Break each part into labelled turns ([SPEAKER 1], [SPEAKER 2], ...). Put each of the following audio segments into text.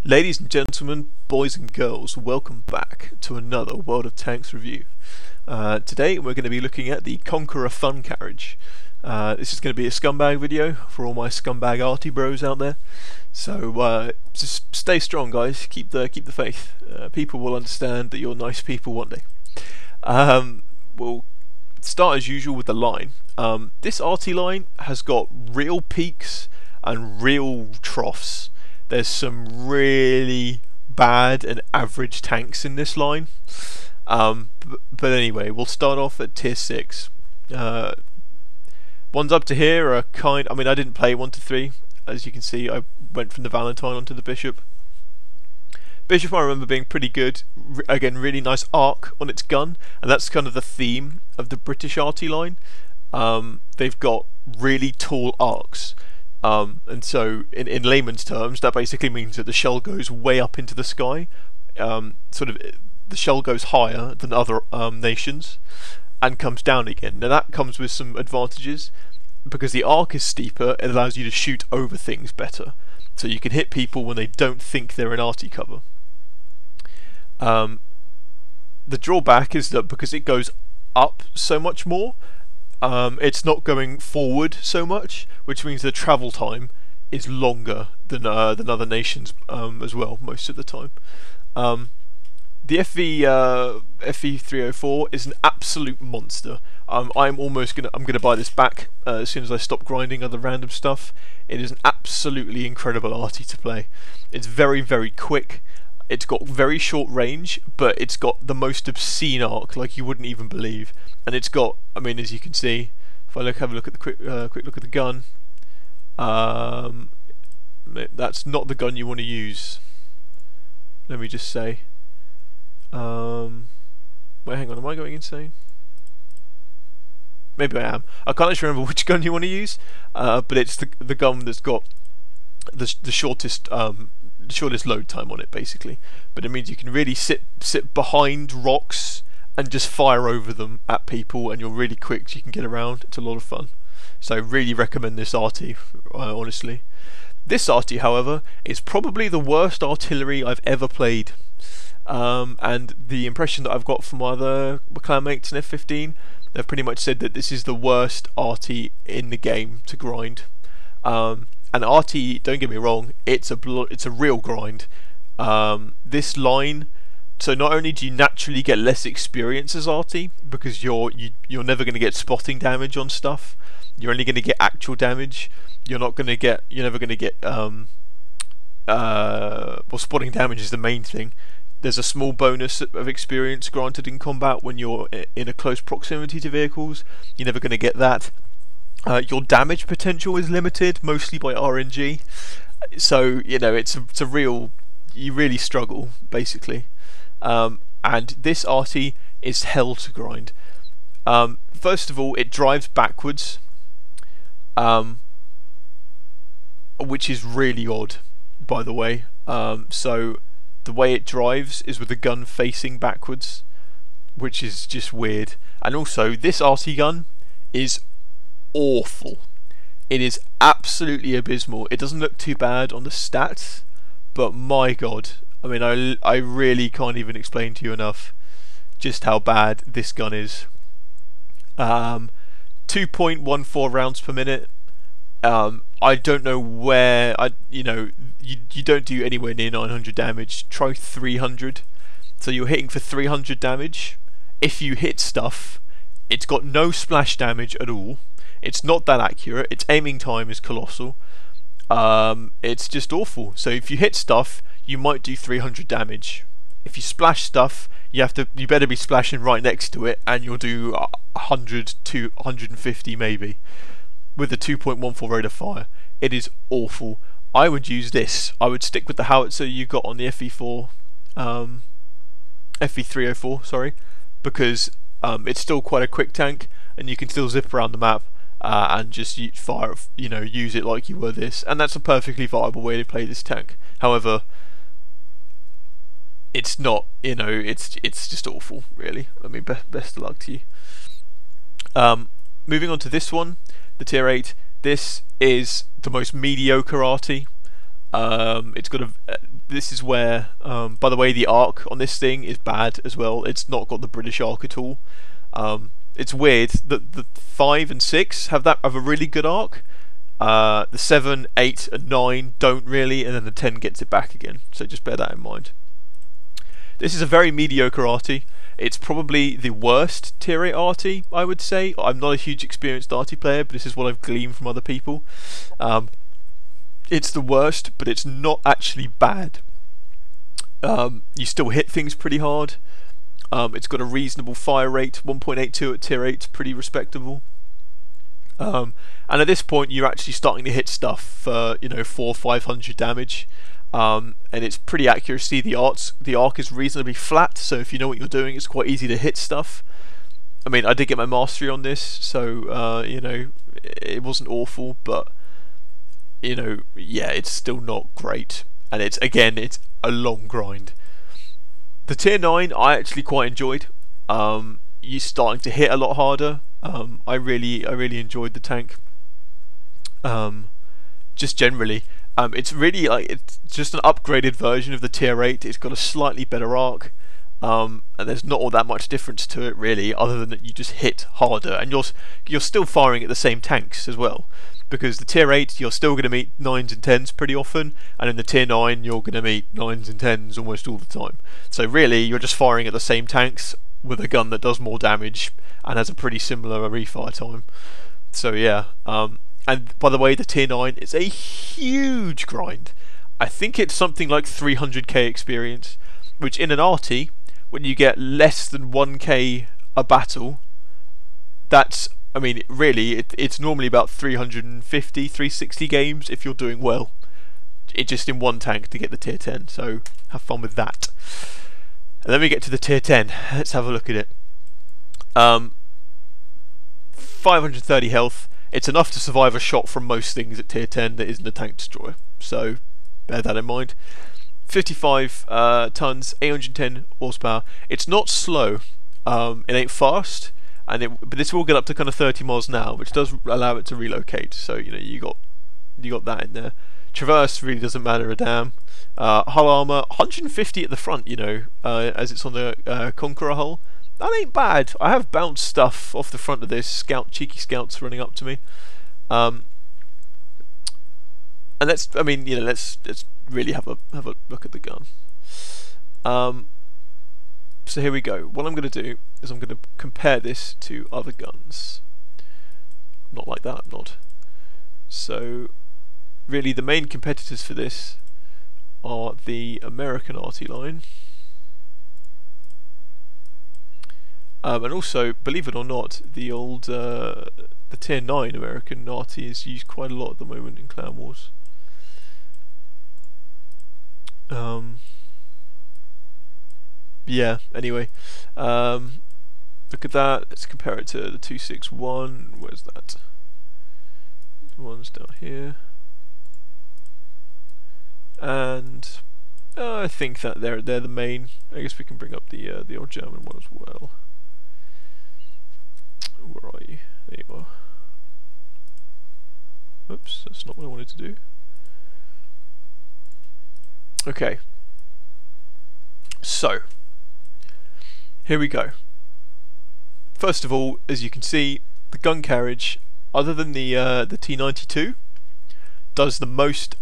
[SPEAKER 1] Ladies and gentlemen, boys and girls, welcome back to another World of Tanks review. Today we're going to be looking at the Conqueror fun carriage. This is going to be a scumbag video for all my scumbag Arty bros out there. So just stay strong, guys. Keep the faith. People will understand that you're nice people one day. We'll start as usual with the line. This Arty line has got real peaks and real troughs. There's some really bad and average tanks in this line, but anyway, we'll start off at tier 6. Ones up to here are I mean, I didn't play 1 to 3. As you can see, I went from the Valentine onto the Bishop. Bishop I remember being pretty good. Again, really nice arc on its gun, and that's kind of the theme of the British Arty line. They've got really tall arcs. And so in layman's terms, that basically means that the shell goes way up into the sky. The shell goes higher than other nations and comes down again. Now that comes with some advantages, because the arc is steeper. It allows you to shoot over things better, so you can hit people when they don't think they're in Arty cover. The drawback is that because it goes up so much more, it's not going forward so much, which means the travel time is longer than other nations as well, most of the time. The FV304 is an absolute monster. I'm gonna buy this back as soon as I stop grinding other random stuff. It is an absolutely incredible Arty to play. It's very, very quick. It's got very short range, but it's got the most obscene arc, like you wouldn't even believe. And it's got, I mean, as you can see, if I have a look at the quick look at the gun, that's not the gun you want to use. Let me just say. Wait, hang on, am I going insane? Maybe I am. I can't actually remember which gun you want to use, but it's the gun that's got the shortest load time on it, basically. But it means you can really sit behind rocks and just fire over them at people, and you're really quick, so you can get around. It's a lot of fun. So I really recommend this Arty, honestly. This Arty, however, is probably the worst artillery I've ever played. And the impression that I've got from my other clanmates in F15, they've pretty much said that this is the worst Arty in the game to grind. And Arty, don't get me wrong, it's a real grind. This line, so not only do you naturally get less experience as Arty, because you're never going to get spotting damage on stuff. You're only going to get actual damage. You're never going to get well, spotting damage is the main thing. There's a small bonus of experience granted in combat when you're in a close proximity to vehicles. You're never going to get that. Your damage potential is limited, mostly by RNG. So it's a real, you really struggle basically. And this Arty is hell to grind. First of all, it drives backwards, which is really odd, by the way. So the way it drives is with the gun facing backwards, which is just weird. And also, this Arty gun is awful. It is absolutely abysmal. It doesn't look too bad on the stats, but my god, I mean, I really can't even explain to you enough just how bad this gun is. 2.14 rounds per minute. I don't know where you don't do anywhere near 900 damage. Try 300. So you're hitting for 300 damage. If you hit stuff, it's got no splash damage at all. It's not that accurate. Its aiming time is colossal. It's just awful. So if you hit stuff, you might do 300 damage. If you splash stuff, you better be splashing right next to it, and you'll do 100 to 150 maybe, with a 2.14 rate of fire. It is awful. I would use this. I would stick with the howitzer you got on the FV304, sorry, because it's still quite a quick tank, and you can still zip around the map and just fire, use it like you were this, and that's a perfectly viable way to play this tank. However, it's not, it's just awful, really. I mean, best of luck to you. Moving on to this one, the tier 8. This is the most mediocre Arty. It's got this is where, by the way, the arc on this thing is bad as well. It's not got the British arc at all. It's weird that the 5 and 6 have a really good arc. The 7, 8 and 9 don't really, and then the 10 gets it back again, so just bear that in mind. This is a very mediocre Arty. It's probably the worst tier 8 Arty, I would say. I'm not a huge experienced Arty player, but this is what I've gleaned from other people. It's the worst, but it's not actually bad. You still hit things pretty hard. It's got a reasonable fire rate, 1.82 at tier 8, pretty respectable. And at this point you're actually starting to hit stuff for 400-500 damage, and it's pretty accuracy. The arc is reasonably flat, so if you know what you're doing, it's quite easy to hit stuff. I mean, I did get my mastery on this, so it wasn't awful, but yeah, it's still not great, and it's a long grind. The tier 9 I actually quite enjoyed. You're starting to hit a lot harder. I really enjoyed the tank. Just generally, it's really it's just an upgraded version of the tier 8. It's got a slightly better arc, and there's not all that much difference to it really, other than that you just hit harder, and you're still firing at the same tanks as well. Because the tier 8 you're still going to meet 9s and 10s pretty often, and in the tier 9 you're going to meet 9s and 10s almost all the time. So really you're just firing at the same tanks with a gun that does more damage and has a pretty similar refire time. So yeah, and by the way, the tier 9 is a huge grind. I think it's something like 300k experience, which in an Arty, when you get less than 1k a battle, that's, I mean, really, it's normally about 350, 360 games if you're doing well. Just in one tank to get the tier 10, so have fun with that. And then we get to the tier 10. Let's have a look at it. 530 health. It's enough to survive a shot from most things at tier 10 that isn't a tank destroyer, so bear that in mind. 55 tons, 810 horsepower. It's not slow. It ain't fast. But this will get up to kind of 30 miles an hour, which does allow it to relocate. So you got that in there. Traverse really doesn't matter a damn. Hull armor 150 at the front, as it's on the Conqueror hull. That ain't bad. I have bounced stuff off the front of this. Cheeky scouts running up to me. And let's really have a look at the gun. So here we go. What I'm going to do is I'm going to compare this to other guns. Not like that, I'm not. So really the main competitors for this are the American Arty line. And also, believe it or not, the old the tier 9 American Arty is used quite a lot at the moment in Clan Wars. Yeah, anyway, look at that. Let's compare it to the 261. Where's that? The one's down here, and I think that they're the main. I guess we can bring up the old German one as well. Where are you? There you are. Oops, that's not what I wanted to do. Okay, so here we go. First of all, as you can see, the gun carriage, other than the T92, does the most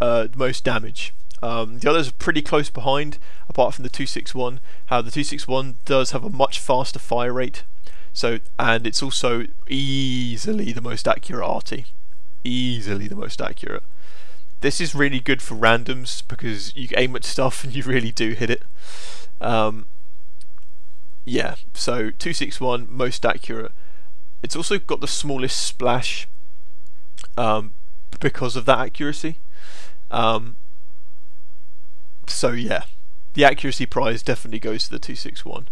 [SPEAKER 1] damage. The others are pretty close behind, apart from the 261. How the 261 does have a much faster fire rate, and it's also easily the most accurate Arty. Easily the most accurate. This is really good for randoms because you aim at stuff and you really do hit it. Yeah, so 261 most accurate. It's also got the smallest splash because of that accuracy. So yeah, the accuracy prize definitely goes to the 261.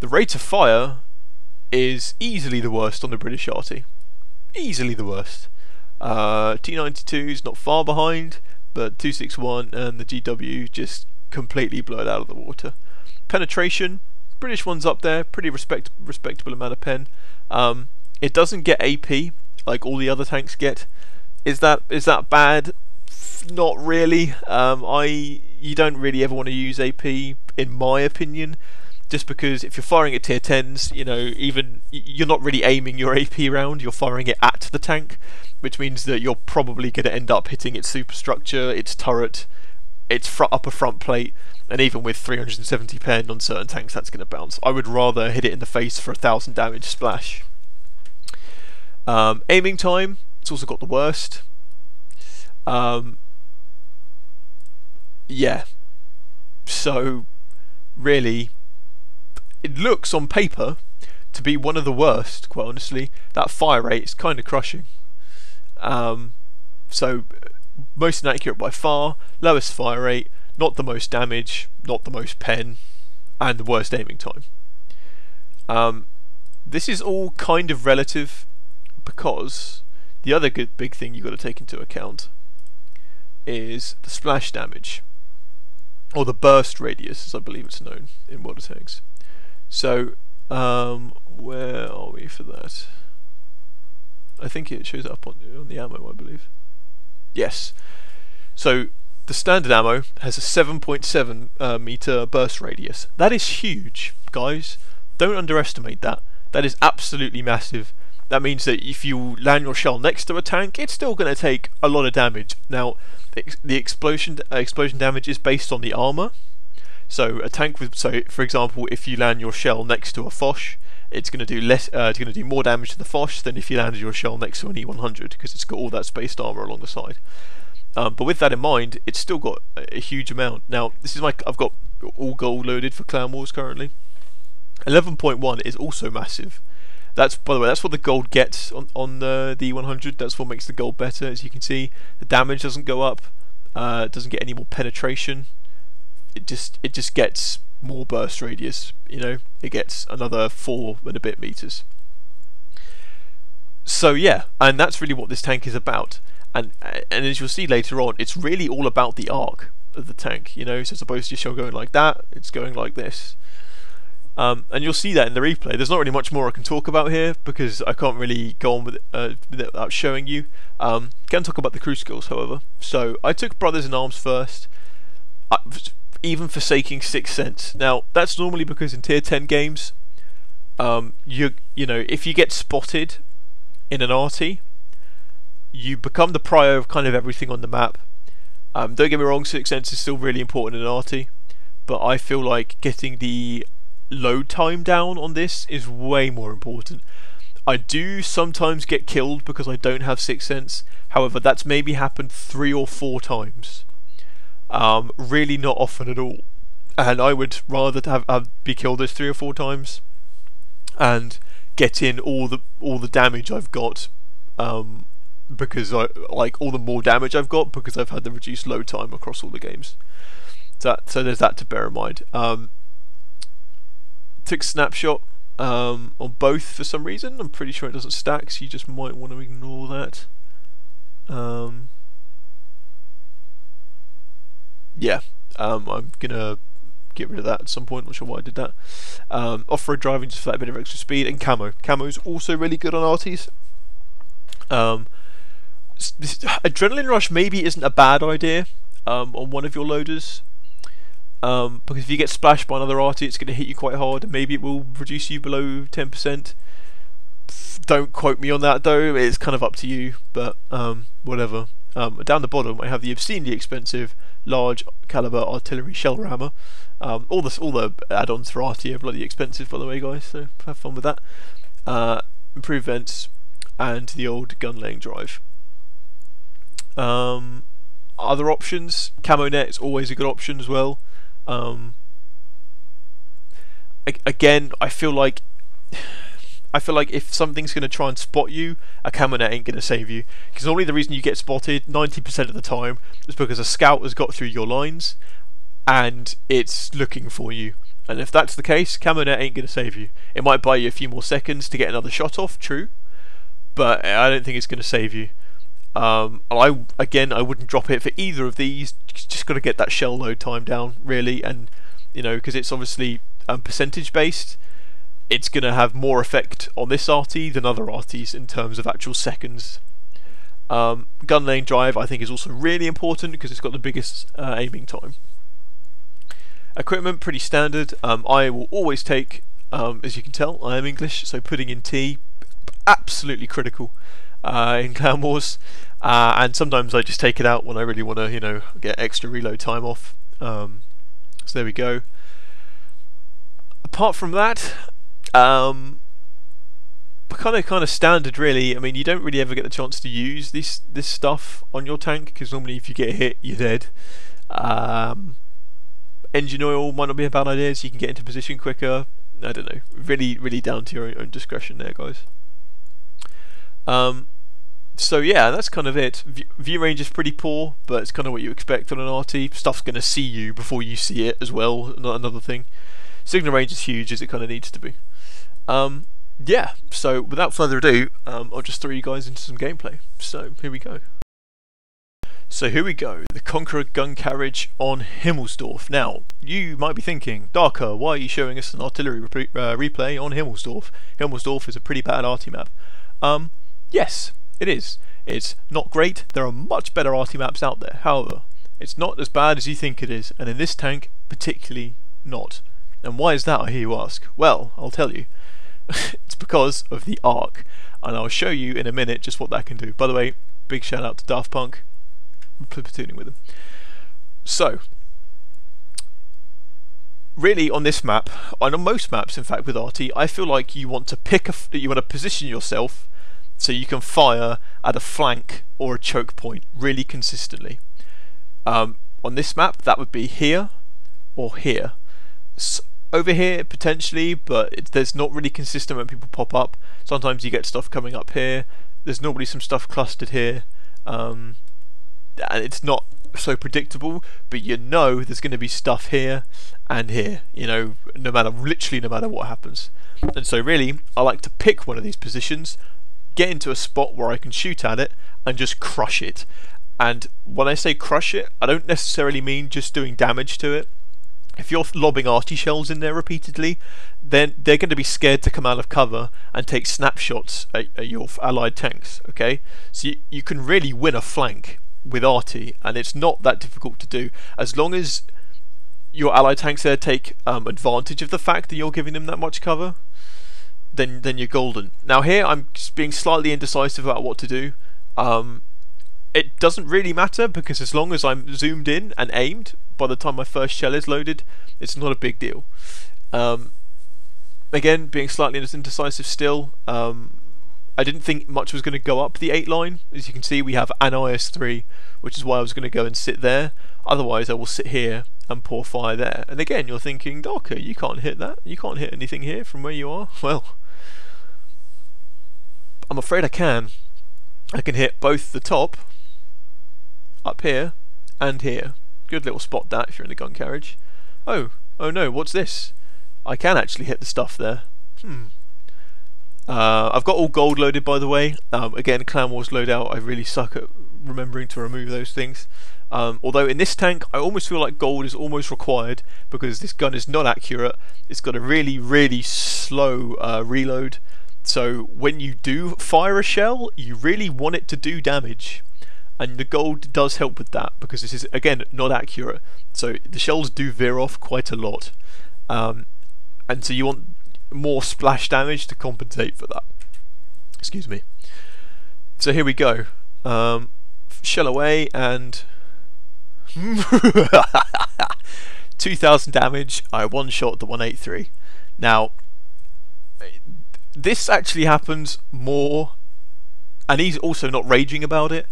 [SPEAKER 1] The rate of fire is easily the worst on the British Arty. Easily the worst. T92 is not far behind, but 261 and the GW just completely blow it out of the water. Penetration, British one's up there, pretty respectable amount of pen. It doesn't get AP like all the other tanks get. Is that bad? Not really. you don't really ever want to use AP, in my opinion, just because if you're firing at tier 10s, you know, even you're not really aiming your AP round, you're firing it at the tank, which means that you're probably going to end up hitting its superstructure, its turret, its upper front plate, and even with 370 pen on certain tanks, that's going to bounce. I would rather hit it in the face for 1,000 damage splash. Aiming time, it's also got the worst. Yeah, so really, it looks on paper to be one of the worst, quite honestly. That fire rate is kind of crushing. So most inaccurate by far, lowest fire rate, not the most damage, not the most pen, and the worst aiming time. This is all kind of relative, because the other big thing you've got to take into account is the splash damage, or the burst radius, as I believe it's known in World of Tanks. So, where are we for that? I think it shows up on the ammo, I believe. Yes. So, the standard ammo has a 7.7 meter burst radius. That is huge, guys. Don't underestimate that. That is absolutely massive. That means that if you land your shell next to a tank, it's still going to take a lot of damage. Now, the explosion damage is based on the armor. So a tank with, so for example, if you land your shell next to a Foch, it's going to do less. It's going to do more damage to the Foch than if you landed your shell next to an E100, because it's got all that spaced armor along the side. But with that in mind, it's still got a huge amount. Now, this is I've got all gold loaded for Clan Wars currently. 11.1 is also massive. That's, by the way, that's what the gold gets on the E100. That's what makes the gold better. As you can see, the damage doesn't go up. It doesn't get any more penetration. It just gets more burst radius. You know, it gets another 4 and a bit meters. So yeah, and that's really what this tank is about. And as you'll see later on, it's really all about the arc of the tank. You know, so as opposed to your shell going like that, it's going like this. And you'll see that in the replay. There's not really much more I can talk about here, because I can't really go on with it without showing you. Can talk about the crew skills, however. So I took Brothers in Arms first, even forsaking 6th Sense. Now that's normally because in tier 10 games, you know, if you get spotted in an Arty, you become the prio of kind of everything on the map. Don't get me wrong, 6th Sense is still really important in Arty, but I feel like getting the load time down on this is way more important. I do sometimes get killed because I don't have 6th Sense. However, that's maybe happened 3 or 4 times. Really not often at all. And I would rather be killed those 3 or 4 times and get in all the damage I've got, because I like all the more damage I've got because I've had the reduced load time across all the games. So there's that to bear in mind. Took snapshot on both for some reason. I'm pretty sure it doesn't stack, so you just might want to ignore that. Yeah, I'm gonna get rid of that at some point. Not sure why I did that. Off-road driving just for that bit of extra speed, and camo. Camo's also really good on Arties. This Adrenaline Rush maybe isn't a bad idea on one of your loaders. Because if you get splashed by another Arty, it's going to hit you quite hard, and maybe it will reduce you below 10%. Don't quote me on that though, it's kind of up to you, but whatever. Down the bottom I have the obscenely expensive large caliber artillery shell rammer. All the add-ons for Arty are bloody expensive, by the way, guys, so have fun with that. Improved vents, and the old gun laying drive. Other options, camo net is always a good option as well. Again, I feel like if something's going to try and spot you, a camo net ain't going to save you, because normally the reason you get spotted 90% of the time is because a scout has got through your lines and it's looking for you, and if that's the case, camo net ain't going to save you. It might buy you a few more seconds to get another shot off, true, but I don't think it's going to save you. I wouldn't drop it for either of these. Just got to get that shell load time down, really, and you know, because it's obviously percentage based, it's going to have more effect on this Arty than other Arties in terms of actual seconds. Gun lane drive I think is also really important because it's got the biggest aiming time. Equipment pretty standard. I will always take, as you can tell, I am English, so putting in T, absolutely critical in Clan Wars. And sometimes I just take it out when I really want to, you know, get extra reload time off. So there we go. Apart from that, kind of standard really. I mean, you don't really ever get the chance to use this stuff on your tank, because normally if you get hit, you're dead. Engine oil might not be a bad idea, so you can get into position quicker. I don't know. Really down to your own discretion there, guys. So yeah, that's kind of it. View range is pretty poor, but it's kind of what you expect on an Arty. Stuff's going to see you before you see it as well, not another thing. Signal range is huge, as it kind of needs to be. Yeah, so without further ado, I'll just throw you guys into some gameplay. So here we go. The Conqueror gun carriage on Hemelsdorf. Now, you might be thinking, Darker, why are you showing us an artillery replay on Hemelsdorf? Hemelsdorf is a pretty bad Arty map. Yes, it is. It's not great. There are much better Arty maps out there. However, it's not as bad as you think it is, and in this tank, particularly not. And why is that, I hear you ask? Well, I'll tell you. It's because of the arc, and I'll show you in a minute just what that can do. By the way, big shout out to Daft Punk, platooning with them. So, really on this map, and on most maps in fact with Arty, I feel like you want to position yourself so you can fire at a flank or a choke point really consistently. On this map, that would be here or here. Over here potentially, but there's not really consistent when people pop up. Sometimes you get stuff coming up here. There's normally some stuff clustered here, and it's not so predictable. But you know there's going to be stuff here and here. You know, literally no matter what happens. And so really, I like to pick one of these positions, get into a spot where I can shoot at it, and just crush it. And when I say crush it, I don't necessarily mean just doing damage to it. If you're lobbing Arty shells in there repeatedly, then they're going to be scared to come out of cover and take snapshots at your allied tanks, okay? So you can really win a flank with Arty, and it's not that difficult to do. As long as your allied tanks there take advantage of the fact that you're giving them that much cover, then you're golden. Now here, I'm being slightly indecisive about what to do. It doesn't really matter, because as long as I'm zoomed in and aimed, by the time my first shell is loaded, it's not a big deal. Again, being slightly indecisive still, I didn't think much was going to go up the 8 line. As you can see, we have an IS-3, which is why I was going to go and sit there. Otherwise, I will sit here and pour fire there. And again, you're thinking, Darker, you can't hit that. You can't hit anything here from where you are. Well, I'm afraid I can. I can hit both the top, up here, and here. Good little spot that if you're in the gun carriage. Oh no, what's this? I can actually hit the stuff there. I've got all gold loaded, by the way. Again, Clan Wars loadout, I really suck at remembering to remove those things. Although in this tank, I almost feel like gold is almost required, because this gun is not accurate. It's got a really slow reload. So when you do fire a shell, you really want it to do damage. And the gold does help with that, because this is, again, not accurate. So the shells do veer off quite a lot. And so you want more splash damage to compensate for that. Excuse me. So here we go. Shell away, and 2000 damage. I one-shot the 183. Now, this actually happens more, and he's also not raging about it.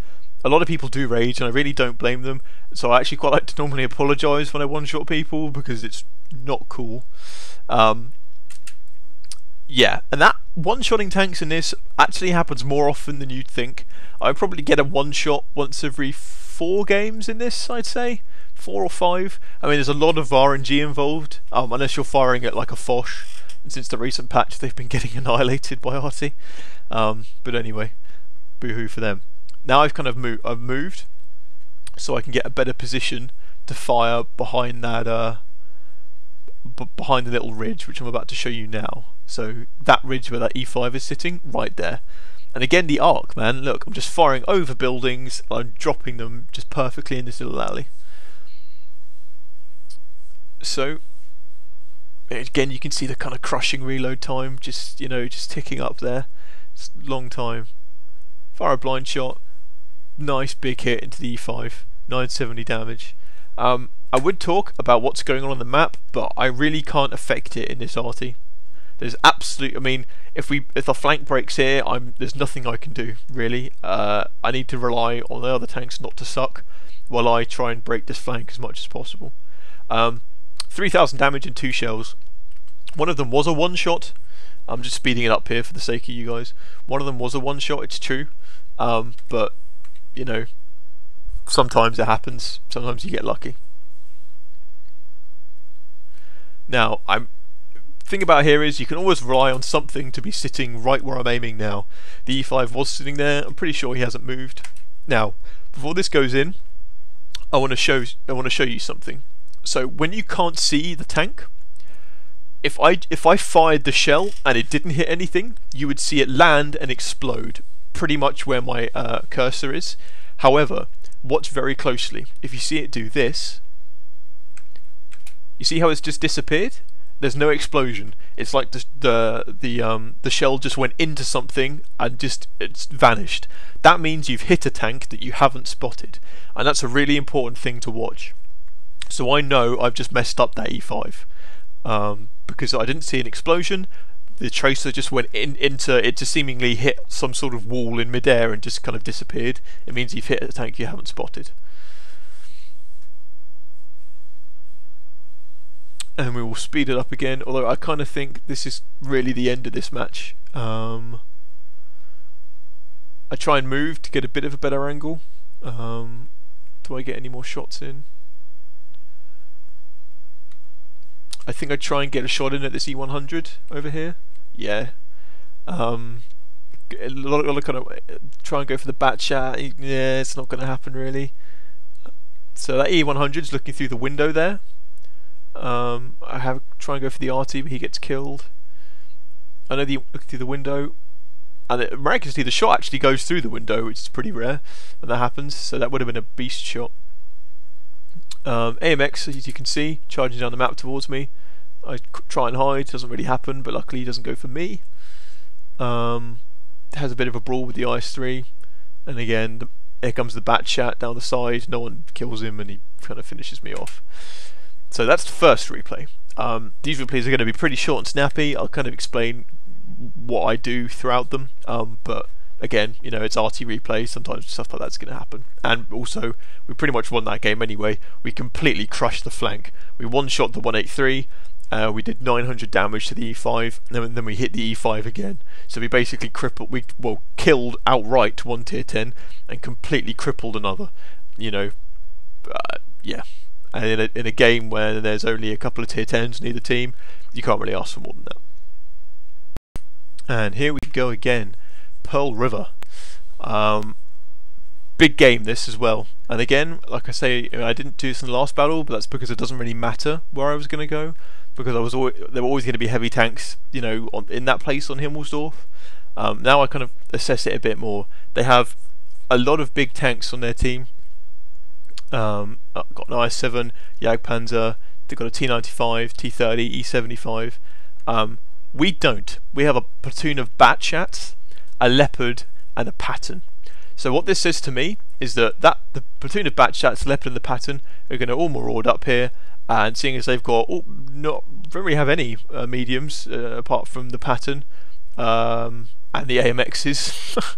[SPEAKER 1] A lot of people do rage, and I really don't blame them. So I actually quite like to normally apologise when I one-shot people, because it's not cool. Yeah, and that one-shotting tanks in this actually happens more often than you'd think. I probably get a one-shot once every 4 games in this, I'd say. 4 or 5. I mean, there's a lot of RNG involved, unless you're firing at like a Foch. And since the recent patch, they've been getting annihilated by Arty. But anyway, boo-hoo for them. Now I've kind of moved, so I can get a better position to fire behind that, behind the little ridge, which I'm about to show you now. So that ridge where that E5 is sitting, right there. And again, the arc, man. Look, I'm just firing over buildings. I'm dropping them just perfectly in this little alley. So again, you can see the kind of crushing reload time, just just ticking up there. It's a long time. Fire a blind shot, nice big hit into the E5, 970 damage. I would talk about what's going on the map, but I really can't affect it in this Arty. There's absolute. I mean, if the flank breaks here, there's nothing I can do really. I need to rely on the other tanks not to suck, while I try and break this flank as much as possible. 3,000 damage in 2 shells. One of them was a one-shot. I'm just speeding it up here for the sake of you guys. One of them was a one-shot. It's true, but sometimes it happens. Sometimes you get lucky. Now, thing about here is you can always rely on something to be sitting right where I'm aiming now. The E5 was sitting there. I'm pretty sure he hasn't moved. Now, before this goes in, I want to show you something. So when you can't see the tank, if I fired the shell and it didn't hit anything, you would see it land and explode pretty much where my cursor is. However, watch very closely. If you see it do this, you see how it's just disappeared? There's no explosion. It's like the shell just went into something and it's vanished. That means you've hit a tank that you haven't spotted, and that's a really important thing to watch. So I know I've just messed up that E5 because I didn't see an explosion. The tracer just went into it, just seemingly hit some sort of wall in midair and just kind of disappeared. It means you've hit a tank you haven't spotted. And we will speed it up again, although I kind of think this is really the end of this match. I try and move to get a bit of a better angle. Do I get any more shots in? I think I try and get a shot in at this E100 over here. Yeah. A lot of kind of try and go for the bat shot. Yeah, it's not going to happen really. So that E100 is looking through the window there. I try and go for the Arty, but he gets killed. I know look through the window, and miraculously the shot actually goes through the window, which is pretty rare when that happens. So that would have been a beast shot. AMX, as you can see, charging down the map towards me. I try and hide, doesn't really happen, but luckily he doesn't go for me. Has a bit of a brawl with the IS-3, and again, here comes the bat chat down the side. No one kills him, and he kind of finishes me off. So that's the first replay. These replays are going to be pretty short and snappy. I'll kind of explain what I do throughout them, but again, it's Arty replay. Sometimes stuff like that's going to happen. And also, we pretty much won that game anyway. We completely crushed the flank. We one-shot the 183. We did 900 damage to the E5, and then we hit the E5 again. So we basically killed outright one tier 10 and completely crippled another. Yeah. And in a game where there's only a couple of tier 10s in either team, you can't really ask for more than that. And here we go again. Pearl River. Big game this as well. And again, like I say, I didn't do this in the last battle, but that's because it doesn't really matter where I was going to go, because there were always going to be heavy tanks, in that place on Hemelsdorf. Now I kind of assess it a bit more. They have a lot of big tanks on their team. Got an IS-7, Jagdpanzer, they've got a T-95, T-30, E-75. We don't. We have a platoon of Batchats, a Leopard, and a Patton. So what this says to me is that the platoon of Batchats, Leopard, and the Patton are going to all maraud up here, and seeing as they've got don't really have any mediums apart from the Patton and the AMXs,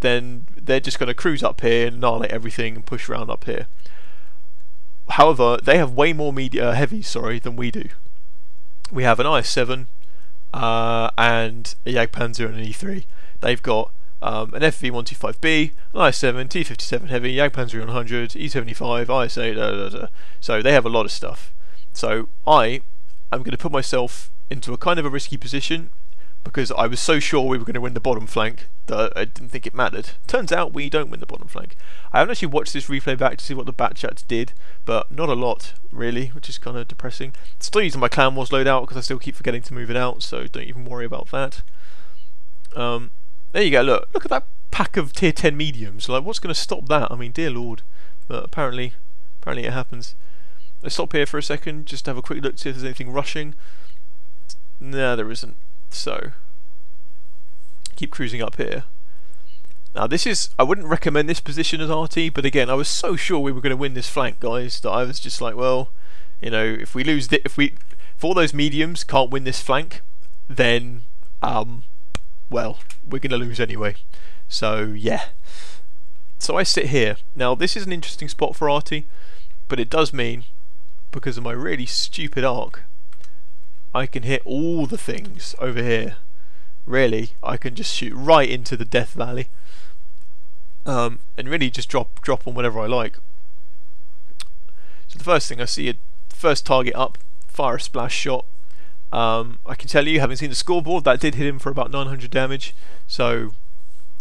[SPEAKER 1] then they're just going to cruise up here and annihilate everything and push around up here. However, they have way more heavies than we do. We have an IS-7 and a Jagdpanzer and an E-3. They've got an FV-125B, an IS-7, T-57 heavy, Jagdpanzer 100, E-75, IS-8, so they have a lot of stuff. So I'm going to put myself into a kind of a risky position, because I was so sure we were going to win the bottom flank that I didn't think it mattered. Turns out we don't win the bottom flank. I haven't actually watched this replay back to see what the Batchats did, but not a lot really, which is kind of depressing. Still using my Clan Wars loadout because I still keep forgetting to move it out, so don't even worry about that. There you go. Look at that pack of tier 10 mediums. Like, what's going to stop that? I mean, dear lord. But apparently it happens. Let's stop here for a second, just to have a quick look, see if there's anything rushing. No, there isn't. So, keep cruising up here. Now this is, I wouldn't recommend this position as Arty, but again, I was so sure we were going to win this flank, guys, that I was just like, well, you know, if we lose, if all those mediums can't win this flank, then, well, we're going to lose anyway. So, yeah. So I sit here. Now this is an interesting spot for Arty, but it does mean, because of my really stupid arc, I can hit all the things over here. Really, I can just shoot right into the Death Valley. And really just drop on whatever I like. So the first thing I see, first target up, fire a splash shot. I can tell you, having seen the scoreboard, that did hit him for about 900 damage. So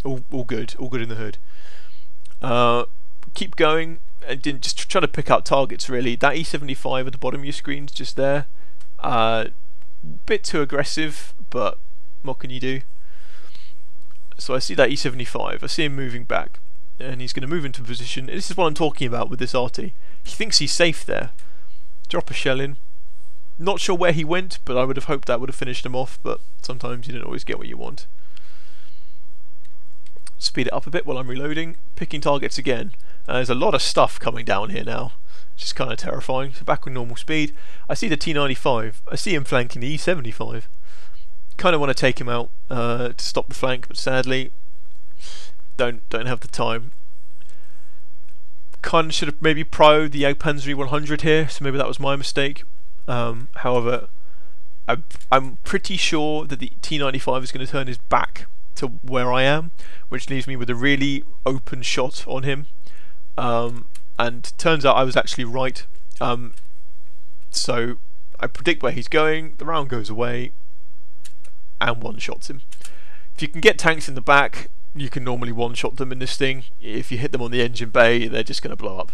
[SPEAKER 1] all good in the hood. Keep going and just try to pick out targets. Really, that E75 at the bottom of your screen's just there. Bit too aggressive, but what can you do? So I see that E75, I see him moving back, and he's going to move into a position. This is what I'm talking about with this Arty. He thinks he's safe there. Drop a shell in. Not sure where he went, but I would have hoped that would have finished him off, but sometimes you don't always get what you want. Speed it up a bit while I'm reloading, picking targets again. There's a lot of stuff coming down here now, which is kind of terrifying. So back with normal speed, I see the T95, I see him flanking the E75. Kind of want to take him out to stop the flank, but sadly don't have the time. Kind of should have maybe prioed the Panzer 100 here, so maybe that was my mistake. However, I'm pretty sure that the T95 is going to turn his back to where I am, which leaves me with a really open shot on him. And turns out I was actually right. So I predict where he's going, the round goes away, and one-shots him. If you can get tanks in the back, you can normally one-shot them in this thing. If you hit them on the engine bay, they're just going to blow up.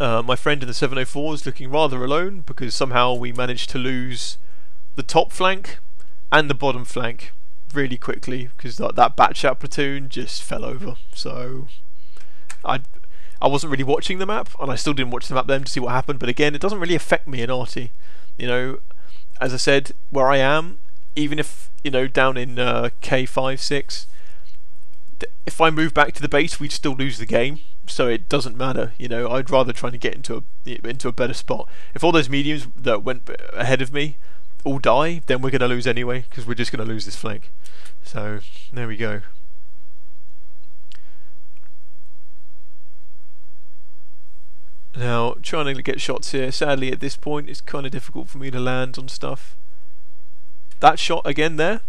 [SPEAKER 1] My friend in the 704 is looking rather alone, because somehow we managed to lose the top flank and the bottom flank really quickly, because that batch out platoon just fell over. So I wasn't really watching the map, and I still didn't watch the map then to see what happened, but again, it doesn't really affect me in Arty. You know, as I said, where I am, even if, you know, down in K5, 6, if I move back to the base, we'd still lose the game, so it doesn't matter. You know, I'd rather try to get into a better spot. If all those mediums that went ahead of me all die, then we're going to lose anyway, because we're just going to lose this flank. So there we go. Now, trying to get shots here, sadly at this point it's kind of difficult for me to land on stuff. That shot again there,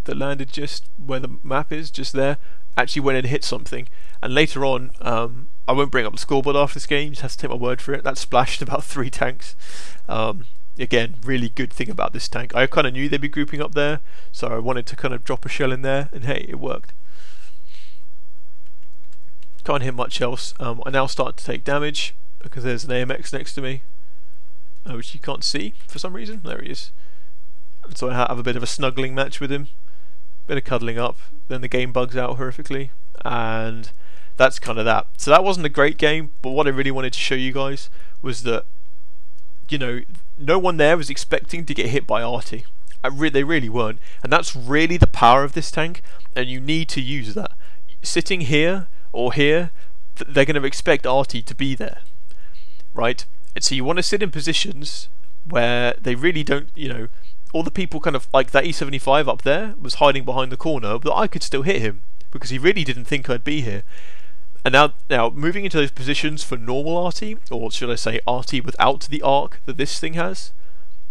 [SPEAKER 1] that landed just where the map is, just there, actually went and hit something. And later on, I won't bring up the scoreboard after this game, just have to take my word for it, that splashed about 3 tanks. Again, really good thing about this tank. I kind of knew they'd be grouping up there, so I wanted to kind of drop a shell in there, and hey, it worked. Can't hit much else. I now start to take damage, because there's an AMX next to me, which you can't see for some reason. There he is. So I have a bit of a snuggling match with him, bit of cuddling up, then the game bugs out horrifically, and that's kind of that. So that wasn't a great game, but what I really wanted to show you guys was that, you know, no one there was expecting to get hit by Arty. They really weren't, and that's really the power of this tank, and you need to use that. Sitting here or here, they're going to expect Arty to be there, right? And so you want to sit in positions where they really don't, you know, all the people kind of, like that E75 up there was hiding behind the corner, but I could still hit him because he really didn't think I'd be here. And now moving into those positions for normal Arty, or should I say Arty without the arc that this thing has,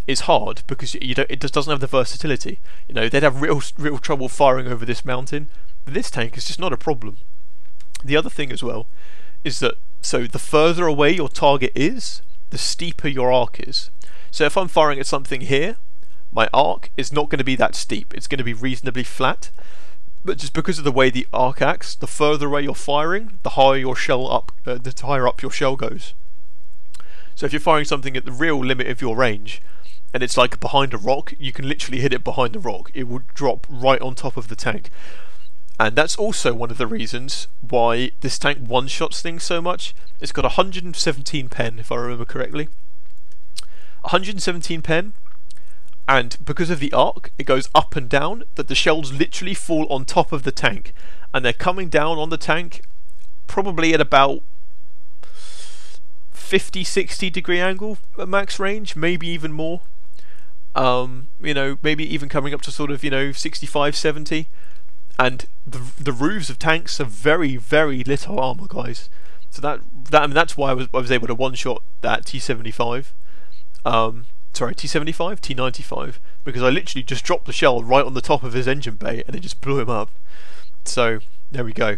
[SPEAKER 1] is hard, because it just doesn't have the versatility. You know, they'd have real trouble firing over this mountain, but this tank is just not a problem. The other thing as well is that, so the further away your target is, the steeper your arc is. So if I'm firing at something here, my arc is not going to be that steep, it's going to be reasonably flat. But just because of the way the arc acts, the further away you're firing, the higher your shell up, the higher up your shell goes. So if you're firing something at the real limit of your range, and it's like behind a rock, you can literally hit it behind the rock. It would drop right on top of the tank. And that's also one of the reasons why this tank one-shots things so much. It's got 117 pen, if I remember correctly. 117 pen, and because of the arc, it goes up and down, that the shells literally fall on top of the tank, and they're coming down on the tank probably at about 50-60 degree angle at max range, maybe even more. You know, maybe even coming up to sort of, you know, 65-70. And the roofs of tanks have very, very little armor, guys. So I mean, that's why I was able to one-shot that T75. Sorry, T75, T95, because I literally just dropped the shell right on the top of his engine bay and it just blew him up. So there we go.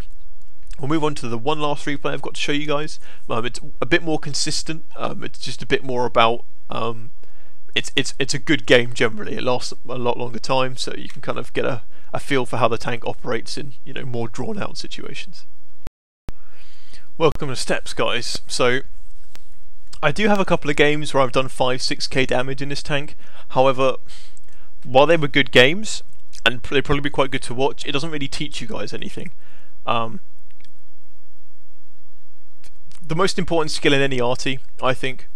[SPEAKER 1] We'll move on to the one last replay I've got to show you guys. It's a bit more consistent. It's just a bit more about. It's a good game generally. It lasts a lot longer time, so you can kind of get a feel for how the tank operates in, you know, more drawn out situations. Welcome to Steps, guys. So I do have a couple of games where I've done 5-6k damage in this tank. However, while they were good games and they'd probably be quite good to watch, it doesn't really teach you guys anything. The most important skill in any Arty, I think,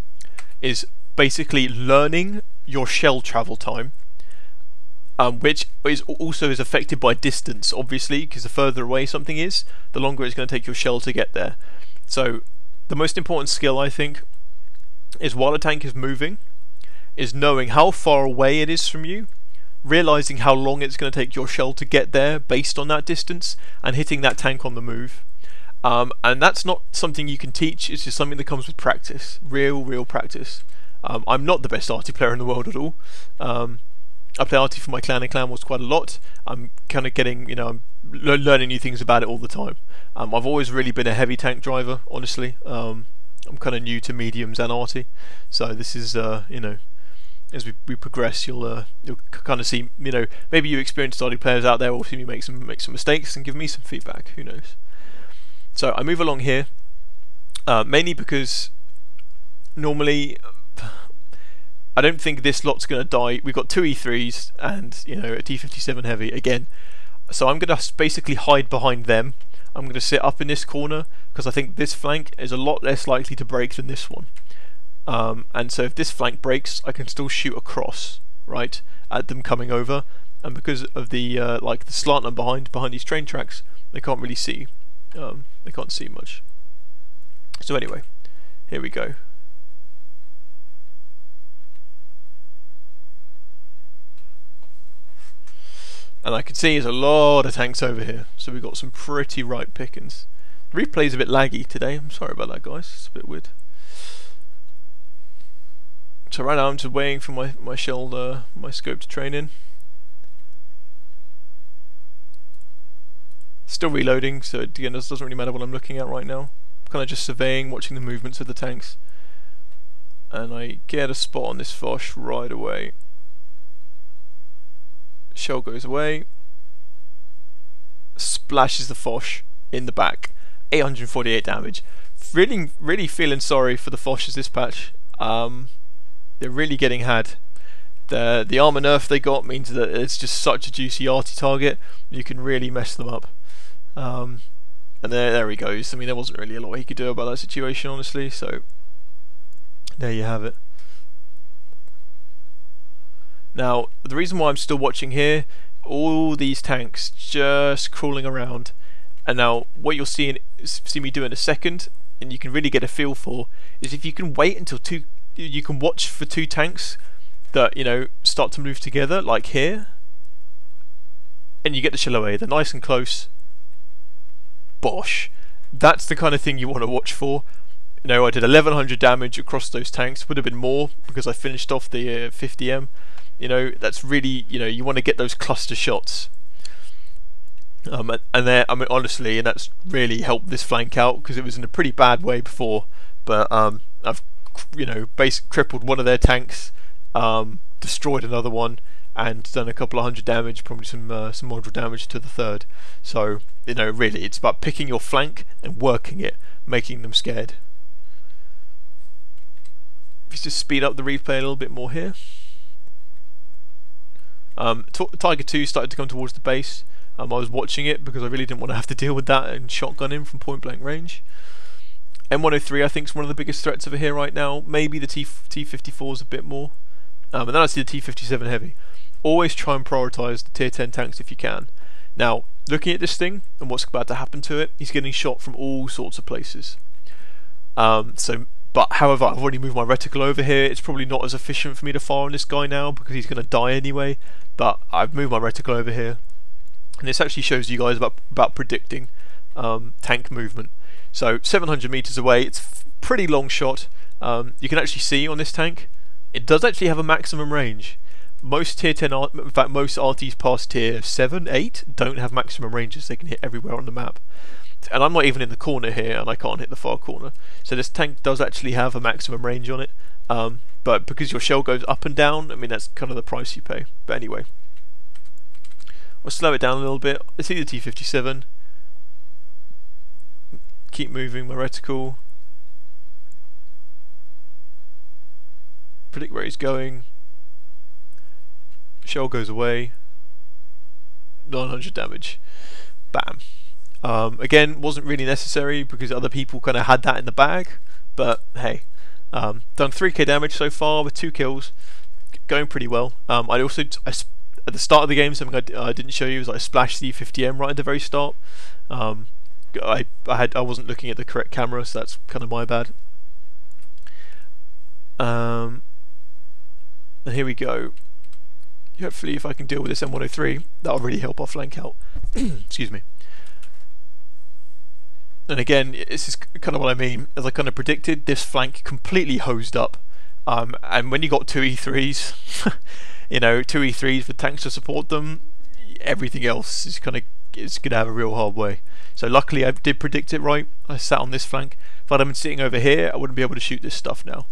[SPEAKER 1] is basically learning your shell travel time, which is also affected by distance, obviously, because the further away something is, the longer it's going to take your shell to get there. So the most important skill, I think, is while a tank is moving, is knowing how far away it is from you, realizing how long it's going to take your shell to get there based on that distance, and hitting that tank on the move. And that's not something you can teach, it's just something that comes with practice, real practice. I'm not the best Arty player in the world at all. I play Arty for my clan and clan wars quite a lot. I'm kind of getting, you know, I'm learning new things about it all the time. I've always really been a heavy tank driver, honestly. I'm kind of new to mediums and Arty, so this is, you know, as we progress, you'll kind of see, you know, maybe you experienced Arty players out there will see me make some mistakes and give me some feedback. Who knows? So I move along here, mainly because normally I don't think this lot's going to die. We've got two E3s and, you know, a T57 heavy again, so I'm going to basically hide behind them. I'm going to sit up in this corner because I think this flank is a lot less likely to break than this one. And so if this flank breaks, I can still shoot across, right, at them coming over. And because of the like the slant line behind these train tracks, they can't really see. They can't see much. So anyway, here we go. And I can see there's a lot of tanks over here, so we've got some pretty ripe pickings. The replay's a bit laggy today, I'm sorry about that, guys, it's a bit weird. So right now I'm just waiting for my shell, my scope to train in. Still reloading, so again, this doesn't really matter what I'm looking at right now. I'm kind of just surveying, watching the movements of the tanks. And I get a spot on this Foch right away. Shell goes away. Splashes the Foch in the back. 848 damage. Really feeling sorry for the Foches this patch. They're really getting had. The armor nerf they got means that it's just such a juicy Arty target. You can really mess them up. And there he goes. I mean, there wasn't really a lot he could do about that situation, honestly, so there you have it. Now, the reason why I'm still watching here, all these tanks just crawling around, and now what you'll see me do in a second, and you can really get a feel for, is if you can wait until you can watch for two tanks that, you know, start to move together, like here, and you get the shell away, they're nice and close. Bosh. That's the kind of thing you want to watch for. You know, I did 1100 damage across those tanks. Would have been more because I finished off the 50M. You know, that's really, you know, you want to get those cluster shots. And there, I mean, honestly, and that's really helped this flank out because it was in a pretty bad way before. But I've, you know, basically crippled one of their tanks, destroyed another one, and done a couple of hundred damage, probably some module damage to the third. So, you know, really, it's about picking your flank and working it, making them scared. Let's just speed up the replay a little bit more here. Tiger 2 started to come towards the base. I was watching it because I really didn't want to have to deal with that and shotgun him from point blank range. M103 I think is one of the biggest threats over here right now. Maybe the T54 is a bit more. And then I see the T57 heavy. Always try and prioritise the tier 10 tanks if you can. Now, looking at this thing and what's about to happen to it, he's getting shot from all sorts of places. But however, I've already moved my reticle over here. It's probably not as efficient for me to fire on this guy now because he's going to die anyway. But I've moved my reticle over here, and this actually shows you guys about predicting tank movement. So 700 meters away, it's pretty long shot. You can actually see on this tank, it does actually have a maximum range. Most tier 10, in fact most RTs past tier 7, 8 don't have maximum ranges. They can hit everywhere on the map. And I'm not even in the corner here, and I can't hit the far corner. So this tank does actually have a maximum range on it. But because your shell goes up and down, I mean that's kind of the price you pay. But anyway, I'll slow it down a little bit. Let's see the T57. Keep moving my reticle. Predict where he's going. Shell goes away. 900 damage. Bam. Again, wasn't really necessary because other people kind of had that in the bag, but hey, done 3k damage so far with 2 kills, going pretty well. I also, at the start of the game, something I didn't show you was I splashed the 50M right at the very start. I wasn't looking at the correct camera, so that's kind of my bad. And here we go. Hopefully, if I can deal with this M103, that'll really help our flank out. Excuse me. And again, this is kind of what I mean. As I kind of predicted, this flank completely hosed up. And when you got 2 E3s, you know, 2 E3s with tanks to support them, everything else is going to have a real hard way. So luckily I did predict it right. I sat on this flank. If I'd have been sitting over here, I wouldn't be able to shoot this stuff now.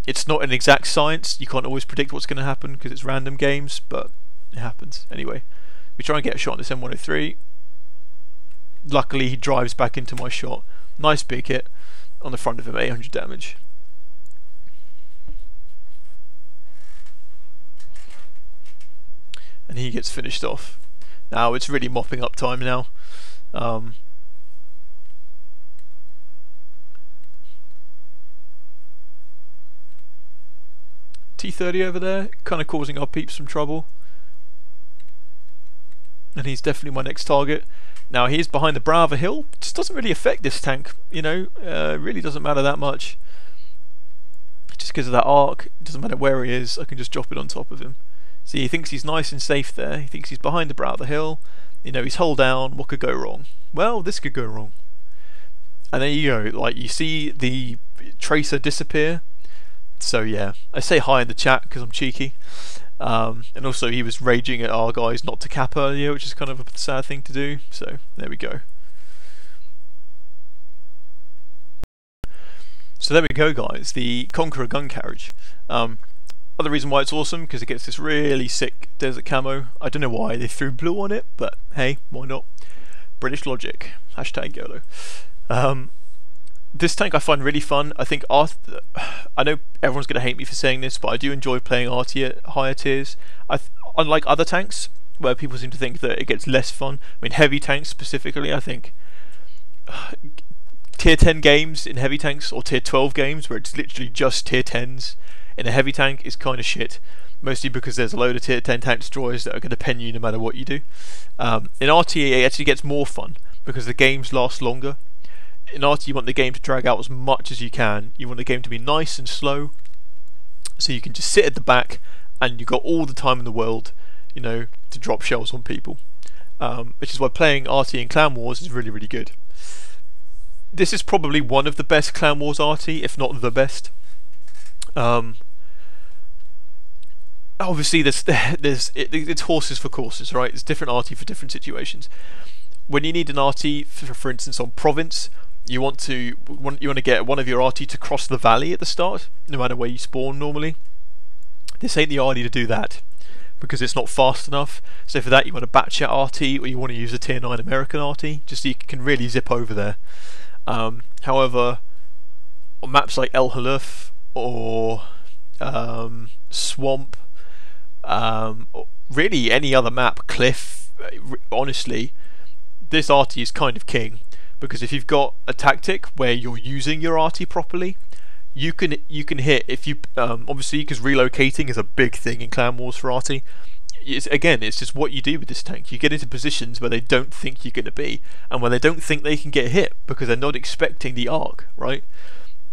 [SPEAKER 1] It's not an exact science. You can't always predict what's going to happen because it's random games, but it happens. Anyway, we try and get a shot on this M103. Luckily he drives back into my shot. Nice big hit on the front of him, 800 damage. And he gets finished off. Now it's really mopping up time now. T30 over there, kind of causing our peeps some trouble. And he's definitely my next target. Now he's behind the brow of a hill. Just doesn't really affect this tank, you know. Really doesn't matter that much. Just because of that arc, it doesn't matter where he is. I can just drop it on top of him. See, he thinks he's nice and safe there. He thinks he's behind the brow of the hill. You know, he's hull down. What could go wrong? Well, this could go wrong. And there you go. Like you see the tracer disappear. So yeah, I say hi in the chat because I'm cheeky. And also he was raging at our guys not to cap earlier, which is kind of a sad thing to do, so there we go. So there we go guys, the Conqueror gun carriage. Other reason why it's awesome, because it gets this really sick desert camo. I don't know why they threw blue on it, but hey, why not? British logic, hashtag YOLO. This tank I find really fun. I think I know everyone's going to hate me for saying this, but I do enjoy playing Arty at higher tiers. Unlike other tanks, where people seem to think that it gets less fun. I mean, heavy tanks specifically, I think tier 10 games in heavy tanks, or tier 12 games, where it's literally just tier 10s in a heavy tank, is kind of shit. Mostly because there's a load of tier 10 tank destroyers that are going to pen you no matter what you do. In Arty, it actually gets more fun, because the games last longer. In Arty, you want the game to drag out as much as you can. You want the game to be nice and slow, so you can just sit at the back and you've got all the time in the world, you know, to drop shells on people. Which is why playing Arty in Clan Wars is really, really good. This is probably one of the best Clan Wars Arty, if not the best. Obviously, it's horses for courses, right? It's different Arty for different situations. When you need an Arty, for instance, on Province, you want to get one of your Arty to cross the valley at the start, no matter where you spawn normally. This ain't the Arty to do that, because it's not fast enough. So for that, you want a batch at Arty, or you want to use a tier 9 American Arty, just so you can really zip over there. However, on maps like Hemelsdorf or Swamp, or really any other map, Cliff, honestly, this Arty is kind of king, because if you've got a tactic where you're using your Arty properly, you can hit. If you obviously, because relocating is a big thing in Clan Wars for Arty. It's just what you do with this tank. You get into positions where they don't think you're going to be, and where they don't think they can get hit because they're not expecting the arc, right?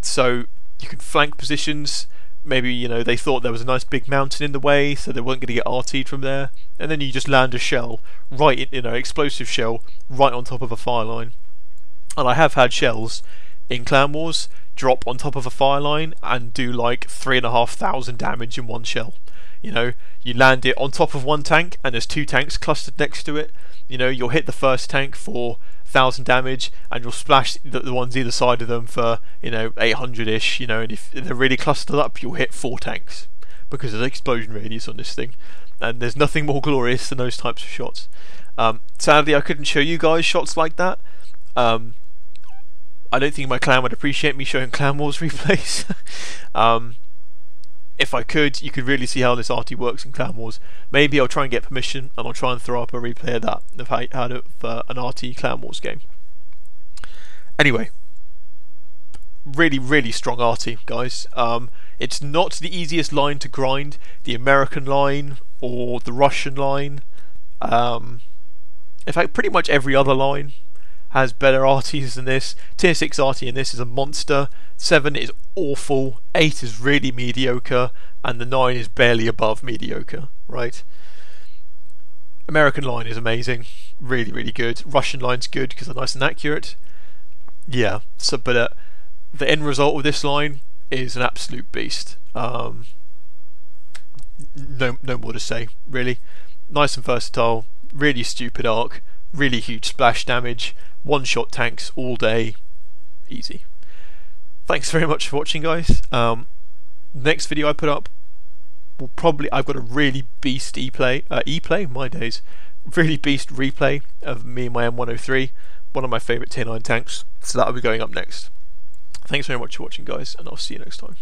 [SPEAKER 1] So you can flank positions. Maybe, you know, they thought there was a nice big mountain in the way, so they weren't going to get RT'd from there, and then you just land a shell right in, you know, explosive shell right on top of a fire line. And I have had shells in Clan Wars drop on top of a fire line and do like 3,500 damage in one shell. You know, you land it on top of one tank and there's two tanks clustered next to it. You know, you'll hit the first tank for 1,000 damage and you'll splash the ones either side of them for, you know, 800-ish, you know, and if they're really clustered up, you'll hit 4 tanks because of the explosion radius on this thing. And there's nothing more glorious than those types of shots. Sadly, I couldn't show you guys shots like that. I don't think my clan would appreciate me showing Clan Wars replays. If I could, you could really see how this Arty works in Clan Wars. Maybe I'll try and get permission and I'll try and throw up a replay of that, of an Arty Clan Wars game. Anyway, really strong Arty, guys. It's not the easiest line to grind. The American line or the Russian line. In fact, pretty much every other line has better Arties than this. Tier 6 Arty in this is a monster. 7 is awful. 8 is really mediocre, and the 9 is barely above mediocre. Right? American line is amazing, really good. Russian line's good because they're nice and accurate. Yeah. So, but the end result of this line is an absolute beast. No more to say, really. Nice and versatile. Really stupid arc. Really huge splash damage. One-shot tanks all day. Easy. Thanks very much for watching, guys. Next video I put up will probably, I've got a really beast E-play, my days. Really beast replay of me and my M103, one of my favourite tier 9 tanks. So that'll be going up next. Thanks very much for watching, guys, and I'll see you next time.